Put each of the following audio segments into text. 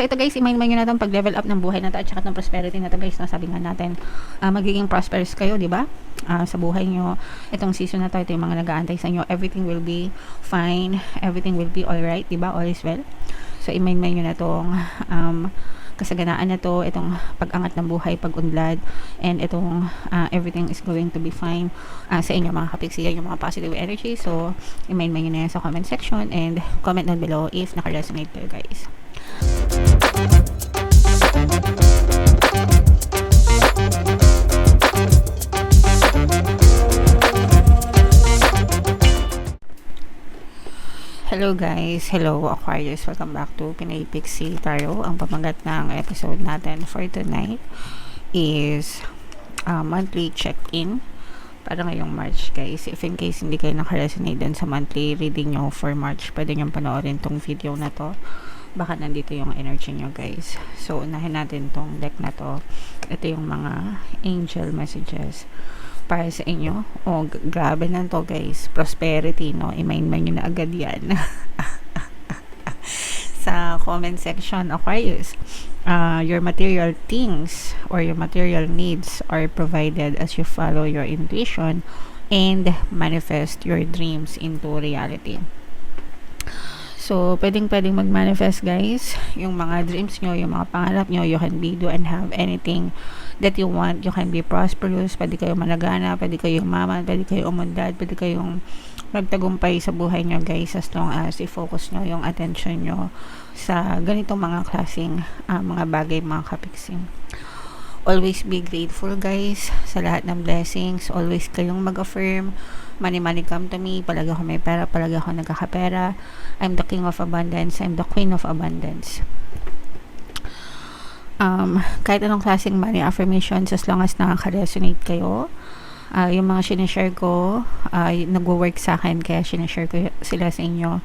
So ito guys, i-mind nyo na itong pag-level up ng buhay na to at saka ng prosperity na to guys. Nasabi nga natin, magiging prosperous kayo, di ba? Sa buhay nyo, itong season na to, ito yung mga nag-aantay sa inyo. Everything will be fine. Everything will be alright, di ba? All is well. So i-mind nyo na itong kasaganaan na to, itong pag-angat ng buhay, pag-unlad, and itong everything is going to be fine sa inyo mga kapiksi, yung mga positive energy. So i-mind nyo na yan sa comment section and comment down below if naka-resonate kayo guys. Hello guys, hello Aquarius, welcome back to Pinay Pixie Tarot. Ang pamagat ng episode natin for tonight is monthly check-in para ngayong March guys. If in case hindi kayo naka-resonate din sa monthly reading nyo for March, pwede nyo panoorin tong video na to. Baka nandito yung energy nyo guys. So unahin natin tong deck na to. Ito yung mga angel messages para sa inyo. Oh, grabe na to guys. Prosperity, no? I-mind nyo na agad yan. Sa comment section, Aquarius, your material things or your material needs are provided as you follow your intuition and manifest your dreams into reality. So, pwedeng mag-manifest guys, yung mga dreams nyo, yung mga pangarap nyo. You can be, do, and have anything that you want. You can be prosperous, pwede kayong managana, pwede kayong maman, pwede kayong umundad, pwede kayong magtagumpay sa buhay nyo guys, as long as i-focus nyo yung attention nyo sa ganitong mga klaseng mga bagay mga kapiksing. Always be grateful guys sa lahat ng blessings. Always kayong mag-affirm, money come to me, palagi ako may pera, palagi ako nagkakapera, I'm the king of abundance, I'm the queen of abundance. Kahit anong klaseng money affirmations, as long as nakaka-resonate kayo, yung mga sinishare ko, nagwo-work sa akin, kaya sinishare ko sila sa inyo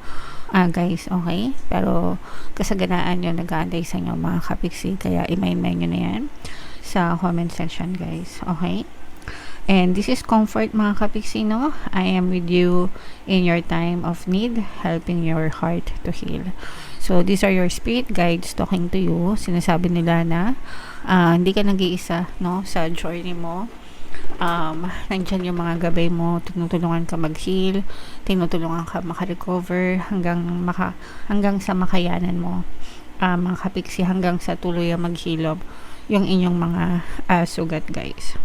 guys, okay? Pero kasaganaan yun, nag-aantay sa inyo mga kapiksi, kaya i-mind nyo na yan sa comment section guys, okay? And this is comfort mga kapiksi, no? I am with you in your time of need, helping your heart to heal. So these are your spirit guides talking to you. Sinasabi nila na hindi ka nag-iisa, no, sa journey mo. Nandyan yung mga gabay mo, tinutulungan ka mag-heal, tinutulungan ka maka-recover hanggang sa makayanan mo mga kapiksi, hanggang sa tuluyang maghilom yung inyong mga sugat guys.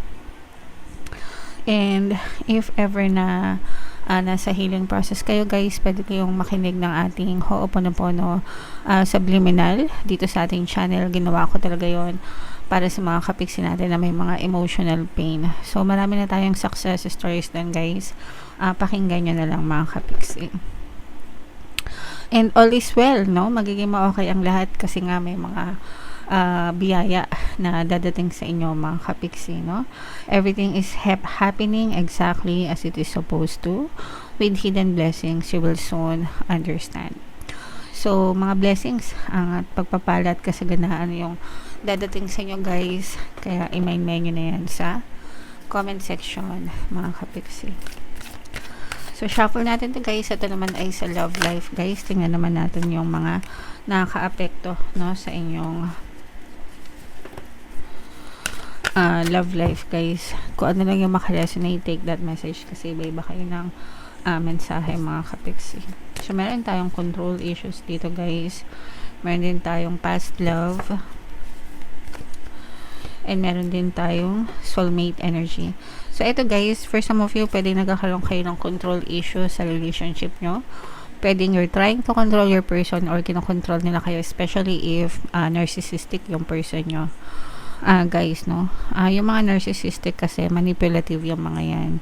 And if ever na nasa healing process kayo guys, pwede kayong makinig ng ating Ho'oponopono subliminal dito sa ating channel. Ginawa ko talaga yon para sa mga kapiksi natin na may mga emotional pain. So marami na tayong success stories din guys. Pakinggan nyo na lang mga kapiksi. And all is well, no? Magiging ma-okay ang lahat kasi nga may mga biyaya na dadating sa inyo mga kapiksi, no? Everything is happening exactly as it is supposed to. With hidden blessings, you will soon understand. So, mga blessings at pagpapala at kasaganaan yung dadating sa inyo guys. Kaya i-mind nyo na yan sa comment section mga kapiksi. So, shuffle natin to guys. Ito naman ay sa love life guys. Tingnan naman natin yung mga nakaka-apekto, no, sa inyong love life guys. Kung ano lang yung makaresonate, take that message kasi iba-iba kayo ng mensahe mga kapiksi. So meron tayong control issues dito guys, meron din tayong past love, and meron din tayong soulmate energy. So ito guys, for some of you, pwede nagkakaroon kayo ng control issues sa relationship nyo. Pwedeng you're trying to control your person or kinokontrol nila kayo, especially if narcissistic yung person nyo guys, no? Yung mga narcissistic kasi manipulative yung mga yan,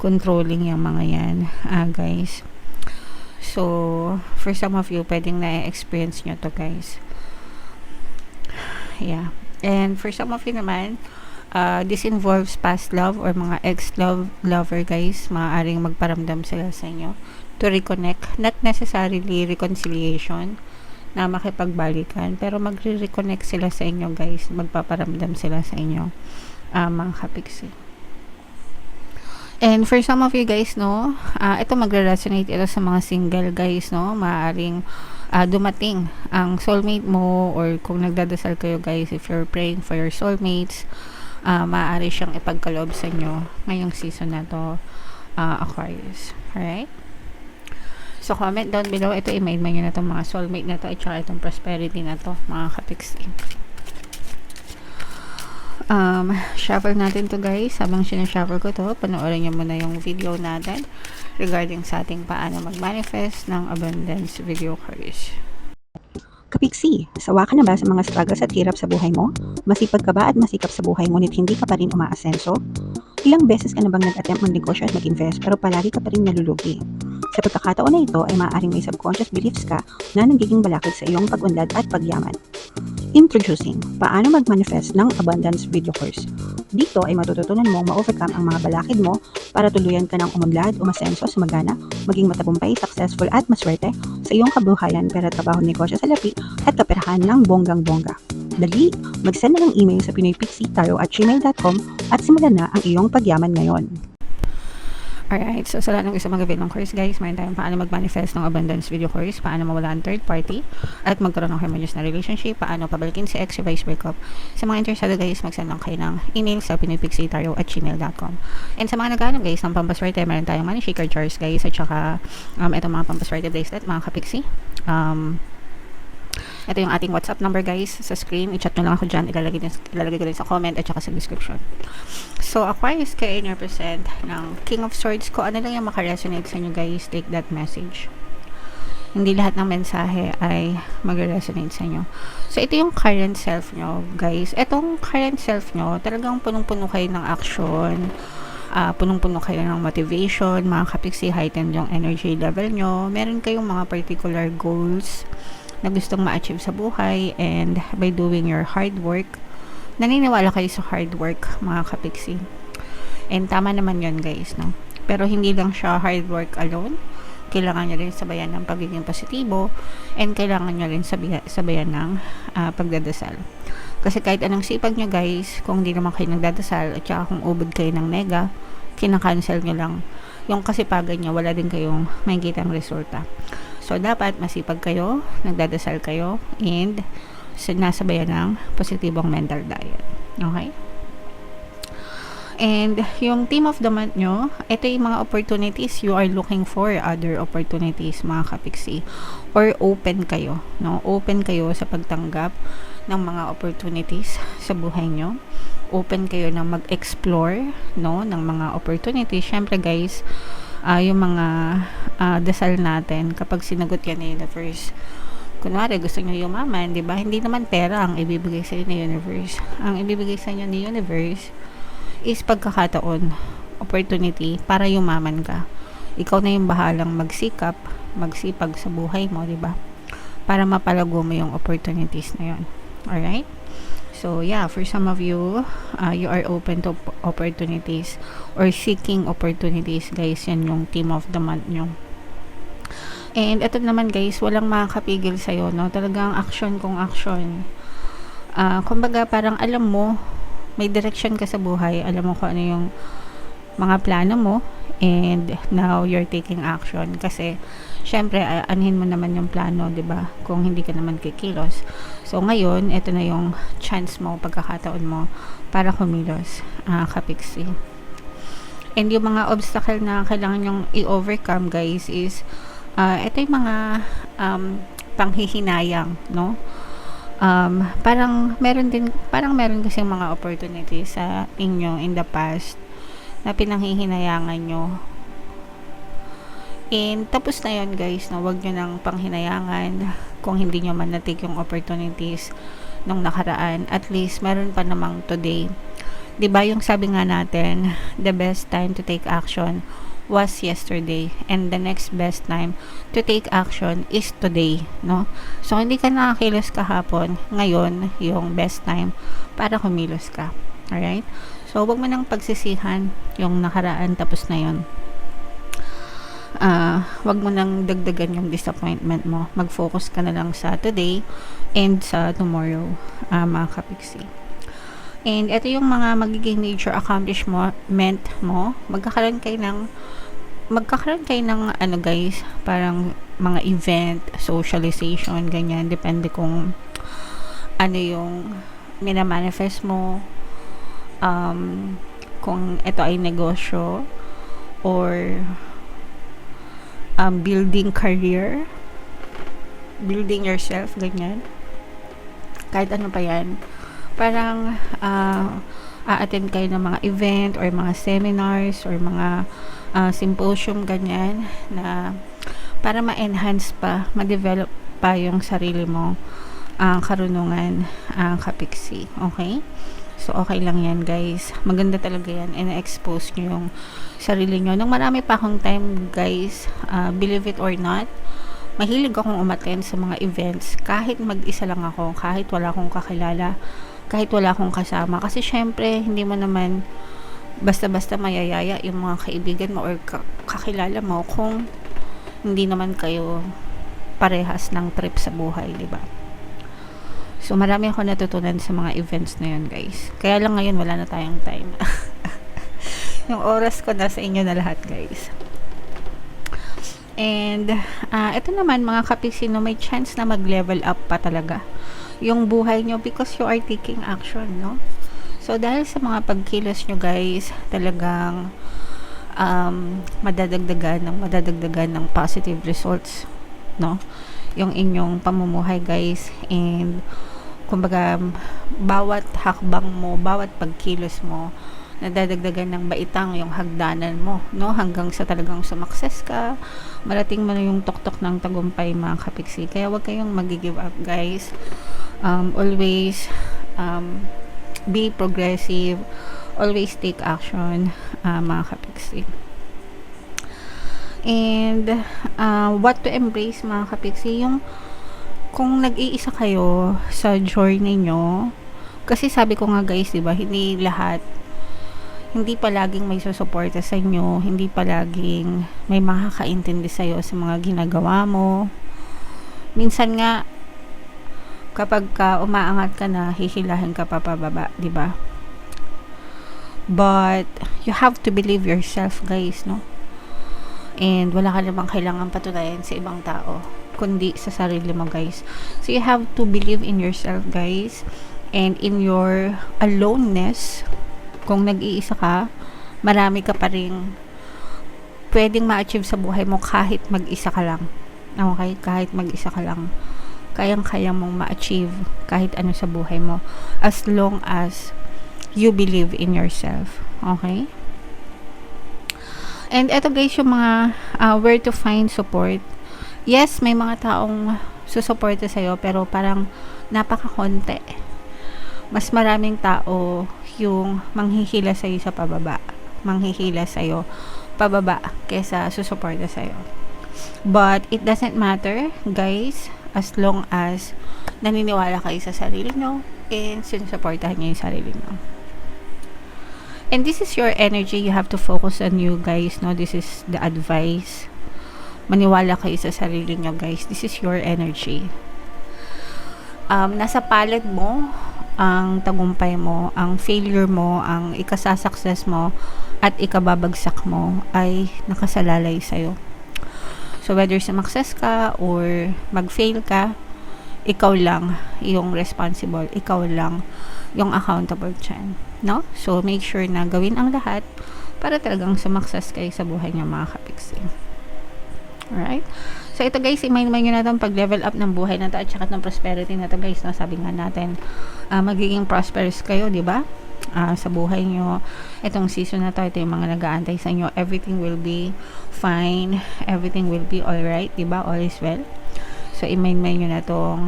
controlling yung mga yan guys. So for some of you, pwedeng na-experience nyo to guys. Yeah. And for some of you naman, this involves past love or mga ex-love lover guys. Maaaring magparamdam sila sa inyo to reconnect, not necessarily reconciliation na makipagbalikan, pero magre-reconnect sila sa inyo guys, magpaparamdam sila sa inyo mga kapiksi. And for some of you guys, no, ito magre-resonate ito sa mga single guys, no, maaaring dumating ang soulmate mo, or kung nagdadasal kayo guys, if you're praying for your soulmates, maaari siyang ipagkaloob sa inyo ngayong season na to, Aquarius. Alright? So, comment down below. Ito, i-mail mo nyo na itong mga soulmate na to at saka itong prosperity na to, mga kapiksi. Shuffle natin to guys. Habang sinashuffle ko to, panoorin nyo muna yung video natin regarding sa ating paano mag-manifest ng abundance video cards. Kapiksi, sawa ka na ba sa mga struggles at hirap sa buhay mo? Masipag ka ba at masikap sa buhay ngunit hindi ka pa rin umaasenso? Ilang beses ka na bang nag-attempt mag-negosyo at mag-invest pero palagi ka pa rin nalulugi? Sa pagkakataon na ito ay maaaring may subconscious beliefs ka na nagiging balakid sa iyong pag-unlad at pagyaman. Introducing, paano mag-manifest ng abundance video course. Dito ay matututunan mong ma-overcome ang mga balakid mo para tuluyan ka ng umunlad, umasenso, sumagana, maging matagumpay, successful at maswerte sa iyong kabuhayan, pera, trabaho, negosyo, salapi at kaperahan ng bonggang-bongga. Dali, mag-send na ng email sa pinoypixie@gmail.com at simulan na ang iyong pagyaman ngayon. Alright, so sa lahat ng gusto mag-avail ng course guys, mayroon tayong paano mag-manifest ng abundance video course, paano mawala ang third party, at magkaroon ng harmonious na relationship, paano pabalikin si ex, reverse breakup. Sa mga interesado guys, mag-send lang kayo ng email sa pinoypixie@gmail.com. And sa mga nag-aanap guys ng pampaswerte, mayroon tayong money shaker jars guys, at saka itong mga pampaswerte bracelet, mga kapiksi. Ito yung ating WhatsApp number guys sa screen. I-chat nyo lang ako dyan. Ilalagay ko rin sa comment at saka sa description. So, Aquarius kayo in represent ng King of Swords. Kung ano lang yung makaresonate sa inyo guys, take that message. Hindi lahat ng mensahe ay mag-resonate sa inyo. So, ito yung current self nyo guys. Itong current self nyo, talagang punong-puno kayo ng action. Punong-puno kayo ng motivation. Mga kapiksi, heightened yung energy level nyo. Meron kayong mga particular goals na gustong ma-achieve sa buhay, and by doing your hard work, naniniwala kayo sa hard work, mga kapiksi. And tama naman yun guys, no? Pero hindi lang siya hard work alone. Kailangan nyo rin sabayan ng pagiging positibo, and kailangan nyo rin sabayan ng pagdadasal. Kasi kahit anong sipag nyo guys, kung hindi naman kayo nagdadasal at saka kung ubod kayo ng nega, kinakancel nyo lang yung kasipagan nyo, wala din kayong makikitang resulta. So, dapat masipag kayo, nagdadasal kayo, and nasabayan ng positibong mental diet. Okay? And yung theme of the month nyo, ito yung mga opportunities you are looking for, other opportunities, mga kapiksi. Or open kayo, no? Open kayo sa pagtanggap ng mga opportunities sa buhay nyo. Open kayo na mag-explore, no, ng mga opportunities. Syempre guys, yung mga dasal natin, kapag sinagot yan ni universe, kunwari gusto nyo yumaman, di ba? Hindi naman pera ang ibibigay sa inyo ni universe. Ang ibibigay sa inyo ni universe is pagkakataon, opportunity para yumaman ka. Ikaw na yung bahalang magsipag sa buhay mo, di ba? Para mapalago mo yung opportunities na yun. Alright? So, yeah, for some of you, you are open to opportunities or seeking opportunities, guys. Yan yung theme of the month nyo. And ito naman, guys, walang makakapigil sa'yo, no? Talagang action kung action. Kumbaga, parang alam mo, may direction ka sa buhay. Alam mo kung ano yung mga plano mo, and now you're taking action. Kasi, syempre, anhin mo naman yung plano, di ba? Kung hindi ka naman kikilos. So, ngayon, ito na yung chance mo, pagkakataon mo, para kumilos, kapiksi. And yung mga obstacle na kailangan yung i-overcome, guys, is, ito yung mga panghihinayang, no? Parang meron kasi mga opportunities sa inyo in the past na pinanghihinayangan nyo. And tapos na yun guys, no? Huwag nyo nang panghinayangan kung hindi nyo man na-take yung opportunities nung nakaraan. At least meron pa namang today. Diba yung sabi nga natin, the best time to take action was yesterday, and the next best time to take action is today, no? So hindi ka nakakilos kahapon, ngayon yung best time para kumilos ka. Alright? So wag mo nang pagsisihan yung nakaraan, tapos na yun. Wag mo nang dagdagan yung disappointment mo. Mag-focus ka na lang sa today and sa tomorrow, mga kapiksi. And ito yung mga magiging major accomplishment mo. Magkakaroon kayo ng ano guys, parang mga event, socialization, ganyan. Depende kung ano yung minamanifest mo, kung ito ay negosyo or building career, building yourself, ganyan. Kahit ano pa yan. Parang a-attend kayo ng mga event or mga seminars or mga symposium, ganyan, na para ma-enhance pa, ma-develop pa yung sarili mo, karunungan, kapiksi. Okay? So, okay lang yan, guys. Maganda talaga yan. And expose nyo yung sarili nyo. Nung marami pa akong time, guys, believe it or not, mahilig akong umattend sa mga events. Kahit mag-isa lang ako, kahit wala akong kakilala, kahit wala akong kasama. Kasi syempre, hindi mo naman basta-basta mayayaya yung mga kaibigan mo or kakilala mo kung hindi naman kayo parehas ng trip sa buhay, di ba? So, marami ako natutunan sa mga events na yun, guys. Kaya lang ngayon, wala na tayong time. Yung oras ko nasa inyo na lahat, guys. And, ito naman, mga kapiksi, no, may chance na mag-level up pa talaga yung buhay nyo because you are taking action, no? So, dahil sa mga pagkilos nyo, guys, talagang madadagdagan ng positive results, no? Yung inyong pamumuhay, guys. And kumbaga, bawat hakbang mo, bawat pagkilos mo, nadadagdagan ng baitang yung hagdanan mo, no? Hanggang sa talagang sumakses ka, marating mo na yung tuktok ng tagumpay, mga kapiksi. Kaya wag kayong mag-give up, guys. Always be progressive, always take action, mga kapiksi. And what to embrace, mga kapiksi, yung kung nag-iisa kayo sa journey nyo, kasi sabi ko nga, guys, diba, hindi palaging may susuporta sa inyo, hindi palaging may makakaintindi sa'yo sa mga ginagawa mo. Minsan nga, kapag umaangat ka na, hihilahin ka pa pababa, diba? But you have to believe yourself, guys, no? And wala ka namang kailangan patunayan sa ibang tao, kundi sa sarili mo, guys. So you have to believe in yourself, guys, and in your aloneness. Kung nag-iisa ka, marami ka pa rin pwedeng ma-achieve sa buhay mo kahit mag-isa ka lang. Okay? Kahit mag-isa ka lang, kayang-kaya mong ma-achieve kahit ano sa buhay mo, as long as you believe in yourself. Okay? And eto, guys, yung mga where to find support. Yes, may mga taong susuporta sa'yo, pero parang napakakonti. Mas maraming tao yung manghihila sa'yo sa pababa. Manghihila sa'yo pababa kesa susuporta sa'yo. But it doesn't matter, guys, as long as naniniwala kayo sa sarili nyo and sinusuportahan nyo yung sarili nyo. And this is your energy. You have to focus on you, guys, no? This is the advice. Maniwala kayo sa sarili nyo, guys. This is your energy. Nasa palad mo ang tagumpay mo, ang failure mo, ang ikasasucess mo, at ikababagsak mo ay nakasalalay sa'yo. So, whether sumakses ka or mag-fail ka, ikaw lang yung responsible. Ikaw lang yung accountable dyan. No? So, make sure na gawin ang lahat para talagang sumakses kayo sa buhay niyo, mga kapiksi. Alright? So, ito, guys, i-mind nyo na itong pag-level up ng buhay na ito at saka ng prosperity na ito, guys. No? Sabi nga natin, magiging prosperous kayo, di ba? Sa buhay nyo. Itong season na ito yung mga nag-aantay sa inyo. Everything will be fine. Everything will be alright, di ba? All is well. So, i-mind nyo na itong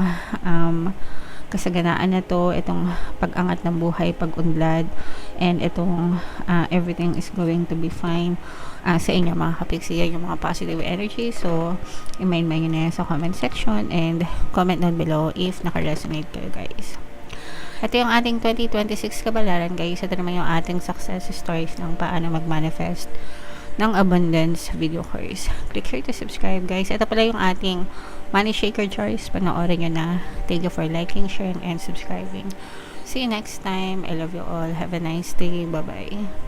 kasaganaan na to, itong pag-angat ng buhay, pag-unlad, and itong everything is going to be fine sa inyo, mga kapiksi. Yung mga positive energy. So, i-mind nyo na yan sa comment section and comment down below if naka-resonate kayo, guys. Ito yung ating 2026 kabalaran, guys. Ito naman yung ating success stories ng paano mag-manifest ng abundance video course. Click here to subscribe, guys. Ito pala yung ating Money Shaker Choice. Panoorin nyo na. Thank you for liking, sharing, and subscribing. See you next time. I love you all. Have a nice day. Bye-bye.